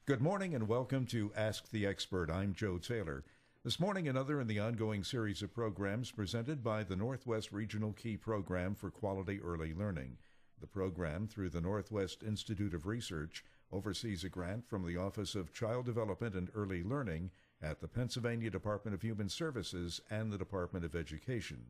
Good morning and welcome to Ask the Expert. I'm Joe Taylor. This morning, another in the ongoing series of programs presented by the Northwest Regional Key Program for Quality Early Learning. The program, through the Northwest Institute of Research, oversees a grant from the Office of Child Development and Early Learning at the Pennsylvania Department of Human Services and the Department of Education.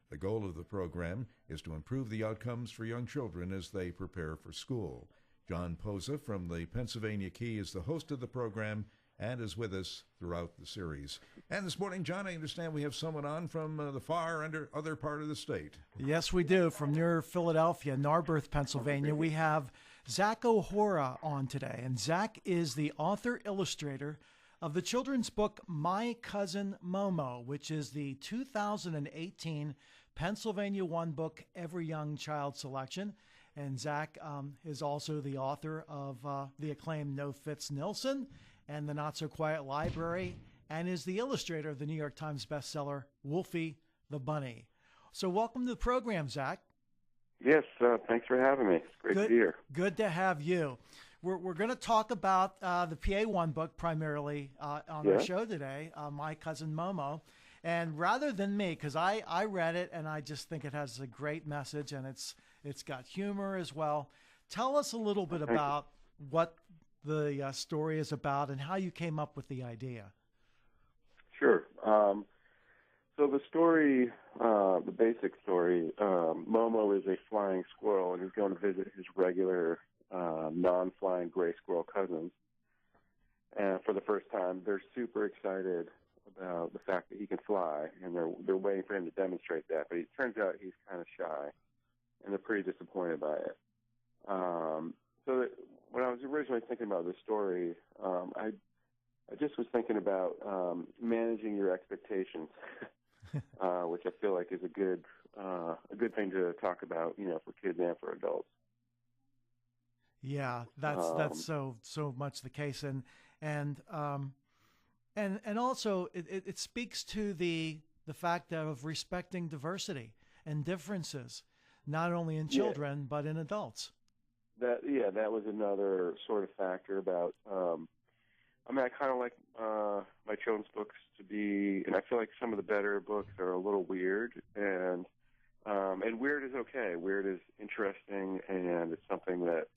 The goal of the program is to improve the outcomes for young children as they prepare for school. John Posa from the Pennsylvania Key is the host of the program and is with us throughout the series. And this morning, John, I understand we have someone on from the far other part of the state. Yes, we do. From near Philadelphia, Narberth, Pennsylvania, we have Zach O'Hora on today. And Zach is the author-illustrator of the children's book, My Cousin Momo, which is the 2018 Pennsylvania One Book EveryYoung Child selection. And Zach is also the author of the acclaimed No Fitz Nilsson and the Not So Quiet Library, and is the illustrator of the New York Times bestseller, Wolfie the Bunny. So welcome to the program, Zach. Yes, thanks for having me. It's great to be here. Good to have you. We're going to talk about the PA1 book primarily on our show today, My Cousin Momo. And rather than me, because I read it and I just think it has a great message and it's got humor as well. Tell us a little bit about what the story is about and how you came up with the idea. Sure. So the story, the basic story, Momo is a flying squirrel, and he's going to visit his regular non-flying gray squirrel cousins. And for the first time, they're super excited about the fact that he can fly, and they're waiting for him to demonstrate that. But it turns out he's kind of shy, and they're pretty disappointed by it. So when I was originally thinking about this story, I just was thinking about managing your expectations, which I feel like is a good thing to talk about, for kids and for adults. Yeah, that's so much the case, and also it speaks to the fact of respecting diversity and differences, not only in children but in adults. That was another sort of factor about. I kind of like my children's books to be, and I feel like some of the better books are a little weird, and weird is okay. Weird is interesting, and it's something that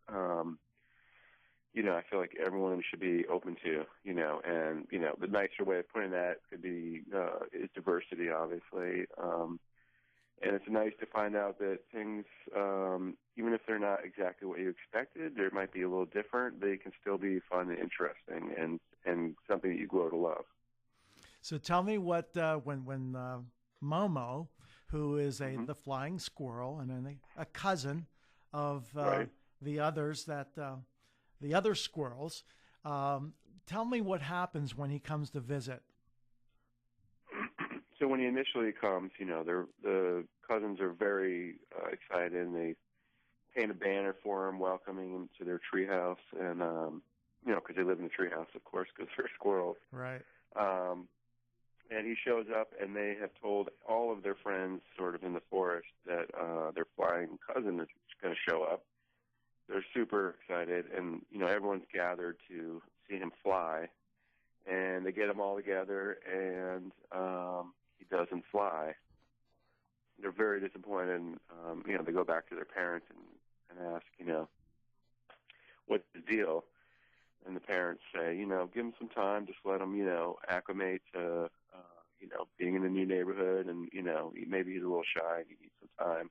I feel like everyone should be open to. And the nicer way of putting that could be is diversity, obviously. And it's nice to find out that things, even if they're not exactly what you expected, they might be a little different. They can still be fun and interesting, and something that you grow to love. So tell me what when Momo, who is the flying squirrel and a cousin of the others the other squirrels, tell me what happens when he comes to visit. So when he initially comes, the cousins are very excited, and they paint a banner for him, welcoming him to their treehouse, and because they live in the treehouse, of course, because they're squirrels. Right. And he shows up, and they have told all of their friends, sort of in the forest, that their flying cousin is going to show up. They're super excited, and everyone's gathered to see him fly, and they get them all together, and he doesn't fly. They're very disappointed, and they go back to their parents and ask, what's the deal? And the parents say, give him some time, just let him, acclimate to, being in a new neighborhood, and, maybe he's a little shy, he needs some time.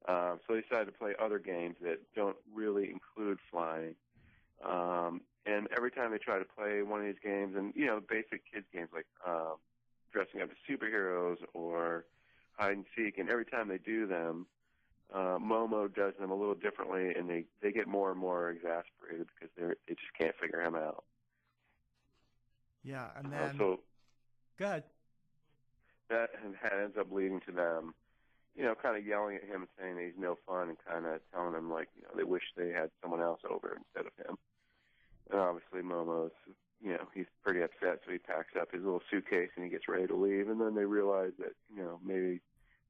So they decided to play other games that don't really include flying. And every time they try to play one of these games, and, basic kids games like dressing up as superheroes or hide and seek, and every time they do them, Momo does them a little differently, and they get more and more exasperated because they just can't figure him out. Yeah, and then so good. That ends up leading to them, kind of yelling at him and saying that he's no fun, and kind of telling him they wish they had someone else over instead of him. And obviously Momo's, he's pretty upset, so he packs up his little suitcase and he gets ready to leave. And then they realize that, maybe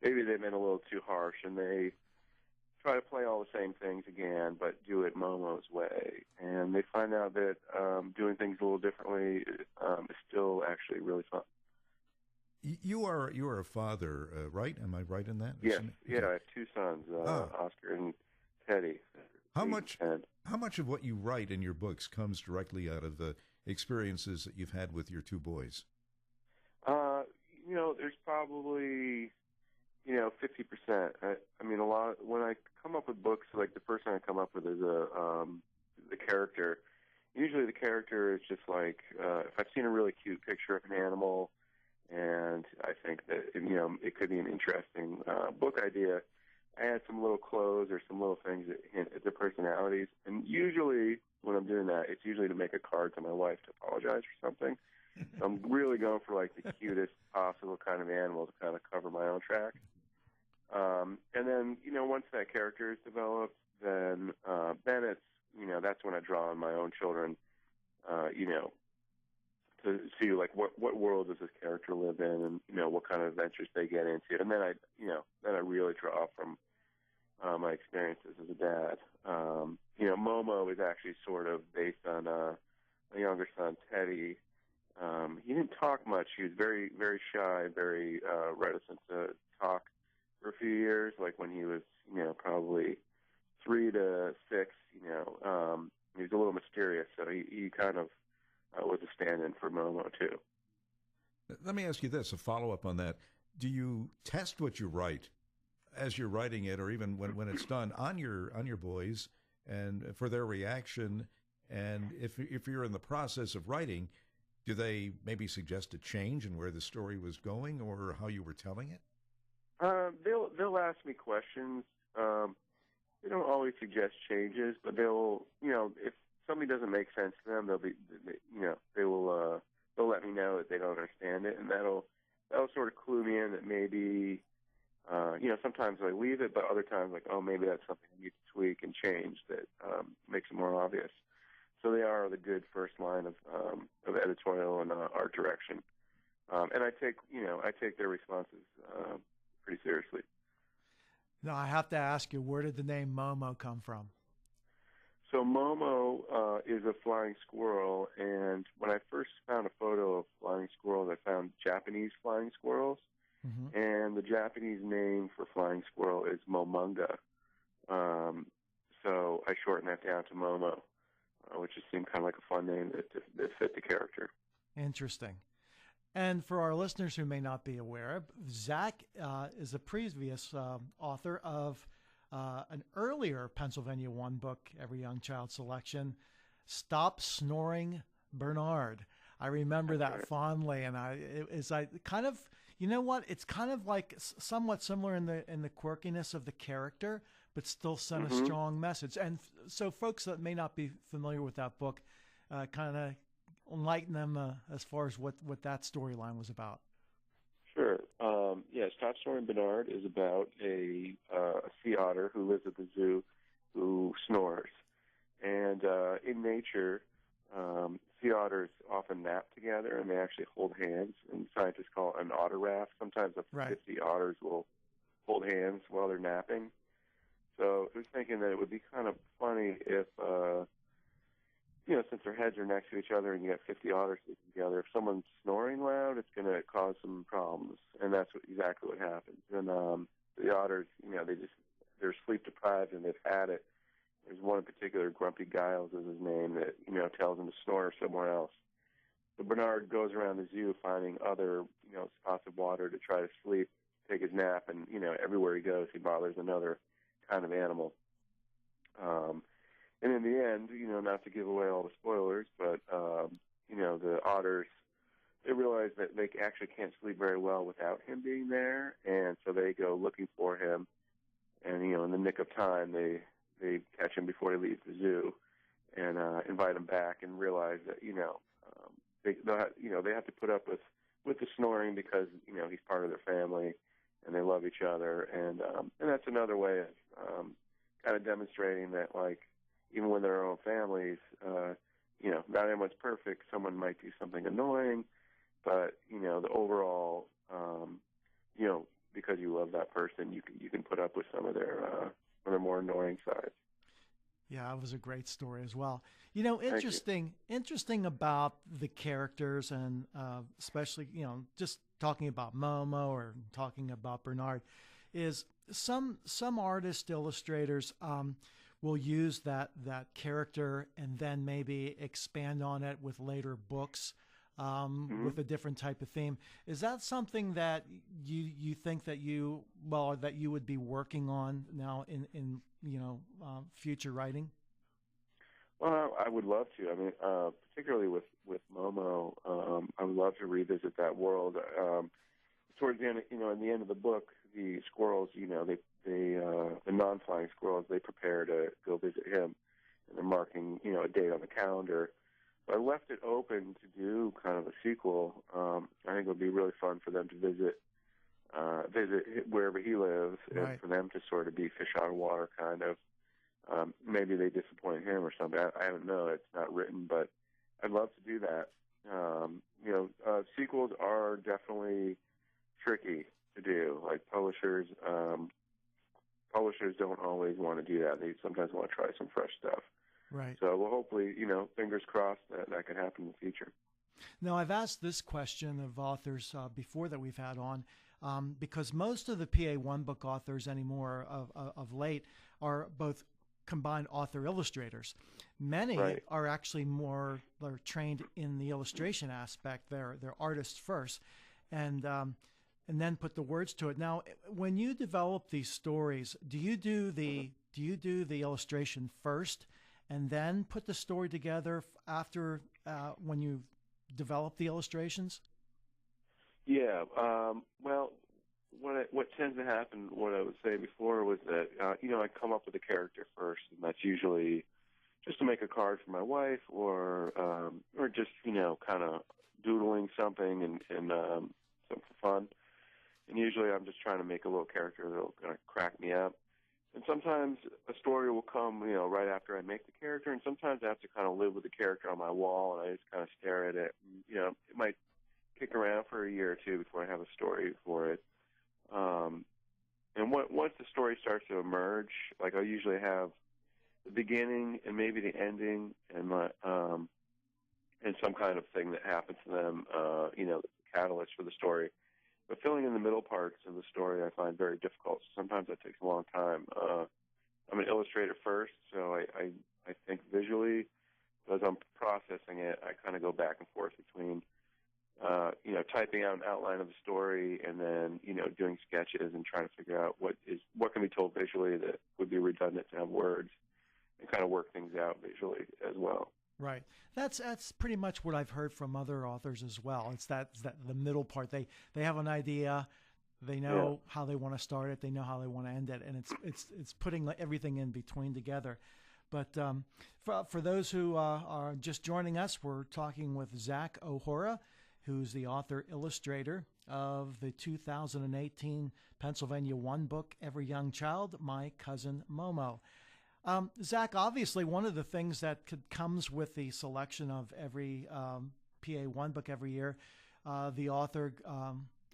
they've been a little too harsh, and they try to play all the same things again, but do it Momo's way. And they find out that doing things a little differently is still actually really fun. You are a father, right? Am I right in that? Yes. Yeah, I have two sons, Oscar and Teddy. How much of what you write in your books comes directly out of the experiences that you've had with your two boys? There's probably 50%. I mean, a lot. When I come up with books, like the first thing I come up with is the character. Usually, the character is just like if I've seen a really cute picture of an animal, and I think that it could be an interesting book idea. I add some little clothes or some little things that hint at their personalities. And usually, when I'm doing that, it's usually to make a card to my wife to apologize for something. So I'm really going for like the cutest possible kind of animal to kind of cover my own track. And then, once that character is developed, then it's, that's when I draw on my own children, to see like what world does this character live in, and what kind of adventures they get into. And then I really draw from my experiences as a dad. Momo is actually sort of based on my younger son Teddy. He didn't talk much. He was very, very shy, very reticent to talk for a few years. Like when he was, probably 3 to 6. He was a little mysterious, so he kind of was a stand-in for Momo too. Let me ask you this: a follow-up on that. Do you test what you write as you're writing it, or even when it's done, on your boys, and for their reaction? And if you're in the process of writing, do they maybe suggest a change in where the story was going or how you were telling it? They'll ask me questions. They don't always suggest changes, but they'll, if something doesn't make sense to them, they'll let me know that they don't understand it, and that'll sort of clue me in that maybe, sometimes I leave it, but other times like, oh, maybe that's something I need to tweak and change that makes it more obvious. So they are the good first line of editorial and art direction, and I take their responses pretty seriously. Now I have to ask you, where did the name Momo come from? So Momo is a flying squirrel, and when I first found a photo of flying squirrels, I found Japanese flying squirrels, and the Japanese name for flying squirrel is Momunga. So I shortened that down to Momo, which just seemed kind of like a fun name that fit the character. Interesting. And for our listeners who may not be aware, Zach is a previous author of an earlier Pennsylvania One book, EveryYoung Child selection, Stop Snoring Bernard. I remember that fondly, and it's kind of, it's kind of like somewhat similar in the quirkiness of the character, but still sent a strong message. And so folks that may not be familiar with that book, kind of enlighten them as far as what that storyline was about. Sure. Stop Snoring Bernard is about a sea otter who lives at the zoo who snores. And in nature, sea otters often nap together, and they actually hold hands, and scientists call it an otter raft. Sometimes up to 50 otters will hold hands while they're napping. So I was thinking that it would be kind of funny if, since their heads are next to each other and you got 50 otters sleeping together, if someone's snoring loud, it's going to cause some problems. And that's exactly what happens. And the otters, they're sleep deprived and they've had it. There's one in particular, Grumpy Giles is his name, that, tells him to snore somewhere else. So Bernard goes around the zoo finding other, spots of water to try to sleep, take his nap, and, everywhere he goes, he bothers another kind of animal. And in the end, not to give away all the spoilers, but, the otters, they realize that they actually can't sleep very well without him being there, and so they go looking for him, and, in the nick of time, they catch him before he leaves the zoo and invite him back and realize that, they have to put up with the snoring because, he's part of their family, and they love each other, and that's another way of kind of demonstrating that, like, even when they're their own families, not everyone's perfect. Someone might do something annoying, but, the overall, because you love that person, you can put up with some of their of the more annoying sides. Yeah, it was a great story as well. You know, interesting about the characters, and especially, you know, just talking about Momo or talking about Bernard, is some artist illustrators will use that character and then maybe expand on it with later books with a different type of theme. Is that something that you think that you would be working on now in future writing? Well, I would love to. I mean, particularly with Momo, I would love to revisit that world. Towards the end, at the end of the book, the squirrels, the non-flying squirrels, they prepare to go visit him, and they're marking, a date on the calendar. But I left it open to do kind of a sequel. I think it would be really fun for them to visit wherever he lives, Right. and for them to sort of be fish out of water, kind of. Maybe they disappoint him or something. I don't know. It's not written, but I'd love to do that. Sequels are definitely tricky to do. Like publishers don't always want to do that. They sometimes want to try some fresh stuff. Right. So we'll hopefully, fingers crossed that could happen in the future. Now, I've asked this question of authors before that we've had on, because most of the PA1 book authors anymore of late are both combined author-illustrators. Many Right. are actually they're trained in the illustration aspect. They're artists first, and then put the words to it. Now, when you develop these stories, do you do the illustration first, and then put the story together after when you develop the illustrations? Yeah. Well, what tends to happen, what I would say before, was that I come up with a character first, and that's usually just to make a card for my wife, or just kind of doodling something and something for fun. And usually I'm just trying to make a little character that'll kind of crack me up. And sometimes a story will come, right after I make the character, and sometimes I have to kind of live with the character on my wall, and I just kind of stare at it. And, it might kick around for a year or two before I have a story for it. And once the story starts to emerge, like I usually have the beginning and maybe the ending, and some kind of thing that happens to them, the catalyst for the story. But filling in the middle parts of the story I find very difficult. Sometimes that takes a long time. I'm an illustrator first, so I think visually. As I'm processing it, I kind of go back and forth between, typing out an outline of the story, and then, doing sketches and trying to figure out what can be told visually that would be redundant to have words, and kind of work things out visually as well. Right. That's pretty much what I've heard from other authors as well. It's that the middle part. They have an idea, they know how they want to start it, they know how they want to end it, and it's putting everything in between together. But for those who are just joining us, we're talking with Zach O'Hora, who's the author-illustrator of the 2018 Pennsylvania One book, EveryYoung Child, My Cousin Momo. Zach, obviously one of the things that comes with the selection of every PA1 book every year, the author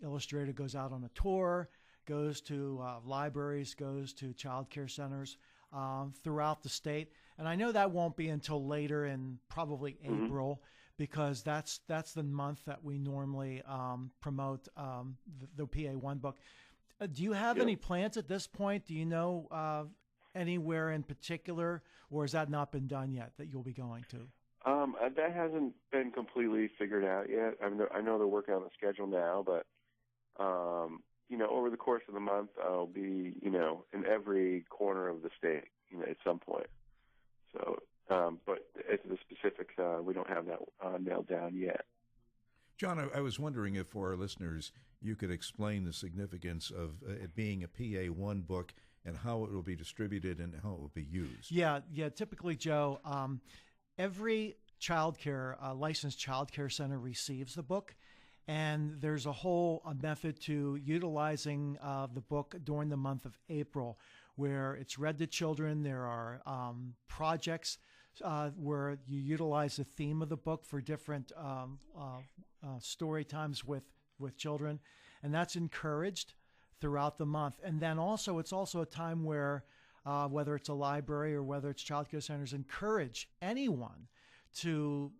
illustrator goes out on a tour, goes to libraries, goes to child care centers throughout the state. And I know that won't be until later in probably April, because that's the month that we normally promote the PA1 book. Do you have any plans at this point? Do you know anywhere in particular, or has that not been done yet that you'll be going to? That hasn't been completely figured out yet. I know they're working on the schedule now, but over the course of the month, I'll be in every corner of the state at some point. So, but as to the specifics, we don't have that nailed down yet. John, I was wondering if for our listeners you could explain the significance of it being a PA1 book and how it will be distributed and how it will be used. Yeah. Typically, Joe, every licensed child care center receives the book, and there's a whole method to utilizing the book during the month of April, where it's read to children. There are projects where you utilize the theme of the book for different story times with children, and that's encouraged throughout the month. And then also, it's also a time where whether it's a library or whether it's child care centers, encourage anyone to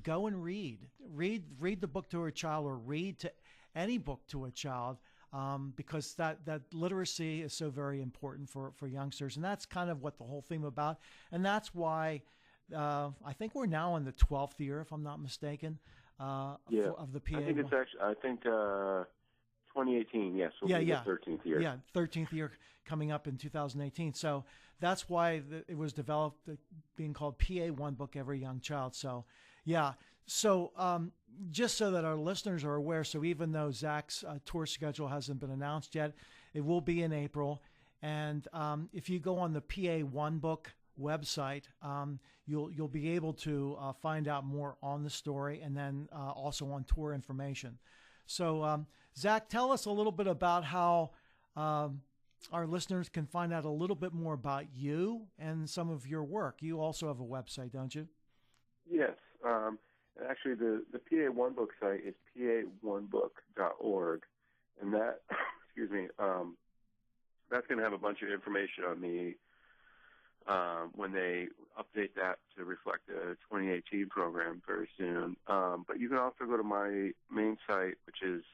go and read the book to a child, or read to any book to a child, because that literacy is so very important for youngsters, and that's kind of what the whole theme about, and that's why I think we're now in the 12th year, if I'm not mistaken, of the PA. I think 2018, yes, will be the 13th year. Yeah, 13th year coming up in 2018. So that's why it was developed, being called PA One Book Every Young Child. So, yeah. So just so that our listeners are aware, so even though Zach's tour schedule hasn't been announced yet, it will be in April. And if you go on the PA One Book website, you'll be able to find out more on the story, and then also on tour information. So, Zach, tell us a little bit about how our listeners can find out a little bit more about you and some of your work. You also have a website, don't you? Yes. Actually, the PA One Book site is pa1book.org, and that, excuse me, that's going to have a bunch of information on me when they update that to reflect the 2018 program very soon. But you can also go to my main site, which is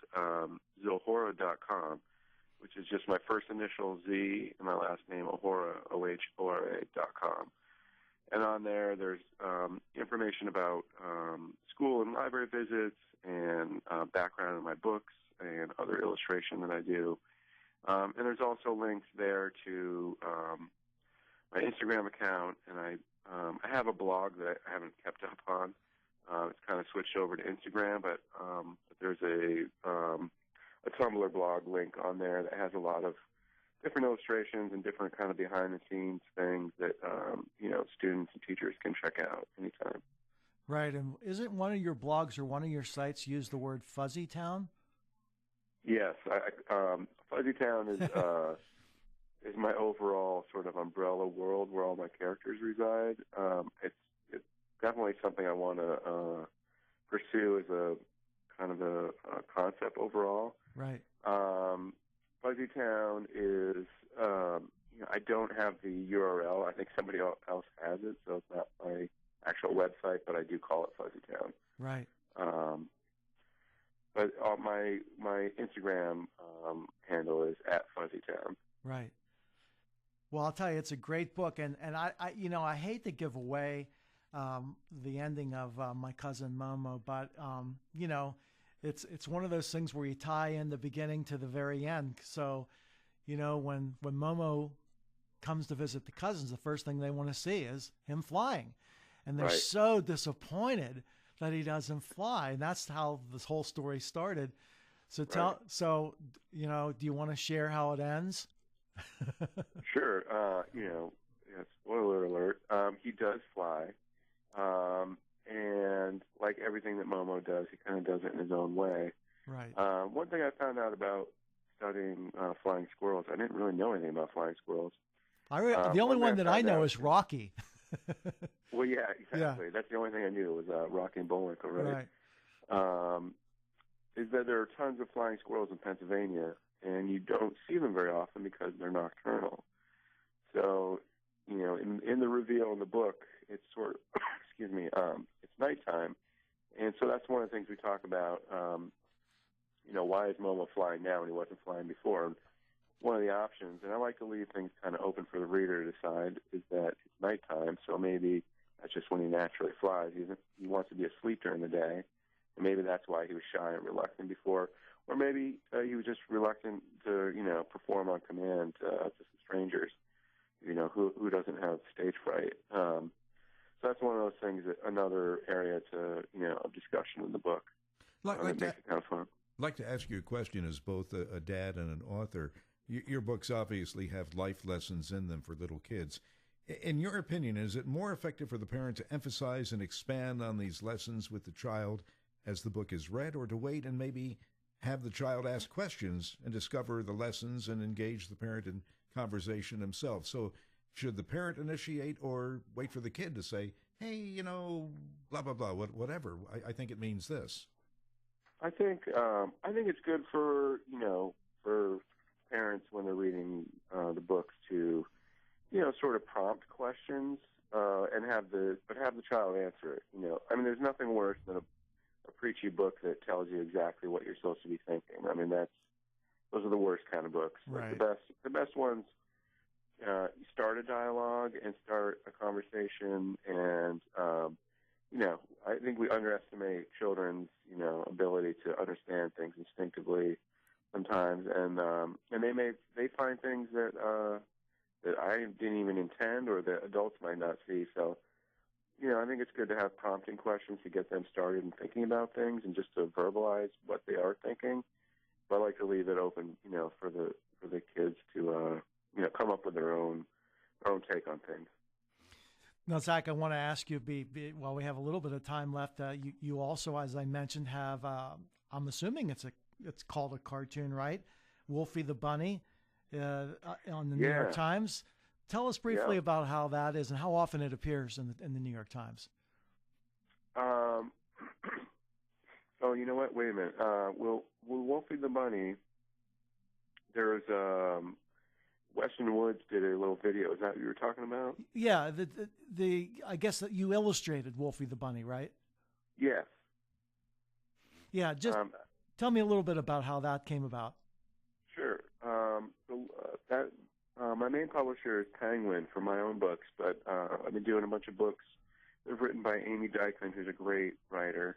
zohora.com, which is just my first initial Z and my last name, O'Hora, OHORA.com. And on there's information about school and library visits, and background in my books, and other illustration that I do. And there's also links there to my Instagram account, and I have a blog that I haven't kept up on. It's kind of switched over to Instagram, but there's a Tumblr blog link on there that has a lot of different illustrations and different kind of behind-the-scenes things that students and teachers can check out anytime. Right, and isn't one of your blogs or one of your sites use the word Fuzzy Town? Yes, Fuzzy Town is my overall sort of umbrella world where all my characters reside. It's definitely something I want to pursue as a kind of a concept overall. Right. Fuzzy Town is, I don't have the URL. I think somebody else has it, so it's not my actual website, but I do call it Fuzzy Town. Right. But my Instagram handle is @FuzzyTown. Right. Well, I'll tell you, it's a great book, and I hate to give away the ending of My Cousin Momo, but it's one of those things where you tie in the beginning to the very end. So, when Momo comes to visit the cousins, the first thing they want to see is him flying, and they're so disappointed that he doesn't fly, and that's how this whole story started. So do you want to share how it ends? Sure. Spoiler alert. He does fly. And like everything that Momo does, he kind of does it in his own way. Right. One thing I found out about studying flying squirrels, I didn't really know anything about flying squirrels. The only one that I know is Rocky. Well, yeah, exactly. Yeah. That's the only thing I knew was Rocky and Bullwinkle, right? Is that there are tons of flying squirrels in Pennsylvania, and you don't see them very often because they're nocturnal. So, in the reveal in the book, it's sort of, it's nighttime. And so that's one of the things we talk about, why is Momo flying now and he wasn't flying before? And one of the options, and I like to leave things kind of open for the reader to decide, is that it's nighttime, so maybe that's just when he naturally flies. He wants to be asleep during the day, and maybe that's why he was shy and reluctant before. Or maybe he was just reluctant to, perform on command to some strangers, who doesn't have stage fright. So that's one of those things, another area of discussion in the book. That makes it kind of fun. I'd like to ask you a question as both a dad and an author. Your books obviously have life lessons in them for little kids. In your opinion, is it more effective for the parent to emphasize and expand on these lessons with the child as the book is read, or to wait and maybe have the child ask questions and discover the lessons and engage the parent in conversation himself? So should the parent initiate or wait for the kid to say, hey, blah, blah, blah, whatever. I think it means this. I think it's good for parents when they're reading the books to sort of prompt questions, and have the child answer it. I mean, there's nothing worse than a preachy book that tells you exactly what you're supposed to be thinking. I mean, those are the worst kind of books. Right. Like the best ones start a dialogue and start a conversation, and I think we underestimate children's ability to understand things instinctively sometimes, and they find things that I didn't even intend, or that adults might not see. So I think it's good to have prompting questions to get them started in thinking about things and just to verbalize what they are thinking. But I like to leave it open, for the kids to come up with their own take on things. Now, Zach, I want to ask you, while we have a little bit of time left, you also, as I mentioned, have I'm assuming it's called a cartoon, right? Wolfie the Bunny on the New York Times. Tell us briefly about how that is and how often it appears in the New York Times. Oh, you know what? Wait a minute. Will Wolfie the Bunny, there's Western Woods did a little video. Is that what you were talking about? Yeah, I guess that you illustrated Wolfie the Bunny, right? Yes. Yeah, just tell me a little bit about how that came about. Sure. My main publisher is Penguin for my own books, but I've been doing a bunch of books that are written by Amy Dyckman, who's a great writer,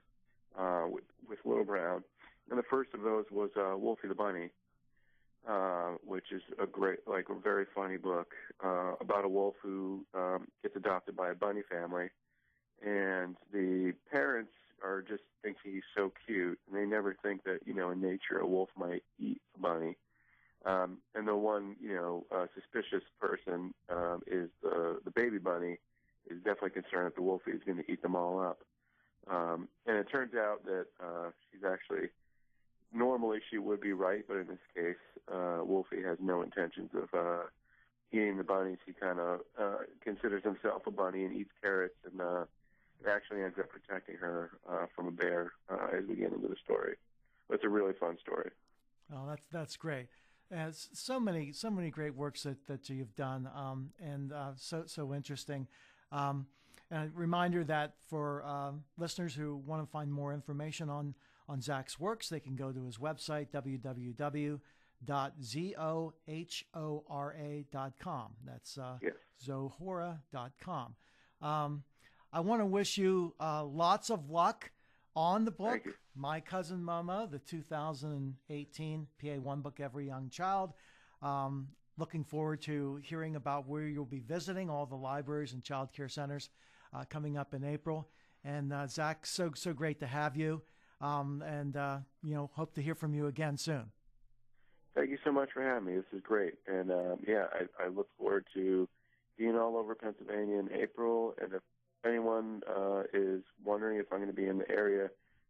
with Little Brown. And the first of those was Wolfie the Bunny, which is a very funny book about a wolf who gets adopted by a bunny family, and the parents just think he's so cute, and they never think that in nature a wolf might eat a bunny. And the one suspicious person is the baby bunny is definitely concerned that the wolfie is going to eat them all up. And it turns out that she's actually. Normally she would be right, but in this case, Wolfie has no intentions of eating the bunnies. He kind of considers himself a bunny and eats carrots, and it actually ends up protecting her from a bear as we get into the story. But it's a really fun story. Oh, that's great. So many great works that you've done, and so interesting. And a reminder that for listeners who want to find more information on Zach's works, they can go to his website, www.zohora.com. That's zohora.com. I want to wish you lots of luck on the book, My Cousin Momo, the 2018 PA1 book, Every Young Child. Looking forward to hearing about where you'll be visiting, all the libraries and child care centers coming up in April. And Zach, so great to have you. And hope to hear from you again soon. Thank you so much for having me. This is great. And I look forward to being all over Pennsylvania in April. And if anyone is wondering if I'm going to be in the area,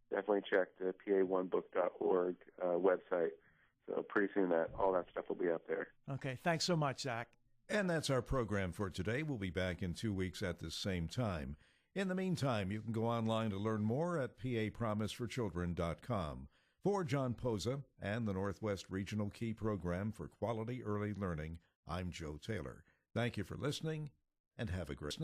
definitely check the pa1book.org website. So pretty soon all that stuff will be up there. Okay. Thanks so much, Zach. And that's our program for today. We'll be back in 2 weeks at the same time. In the meantime, you can go online to learn more at papromiseforchildren.com. For John Posa and the Northwest Regional Key Program for Quality Early Learning, I'm Joe Taylor. Thank you for listening, and have a great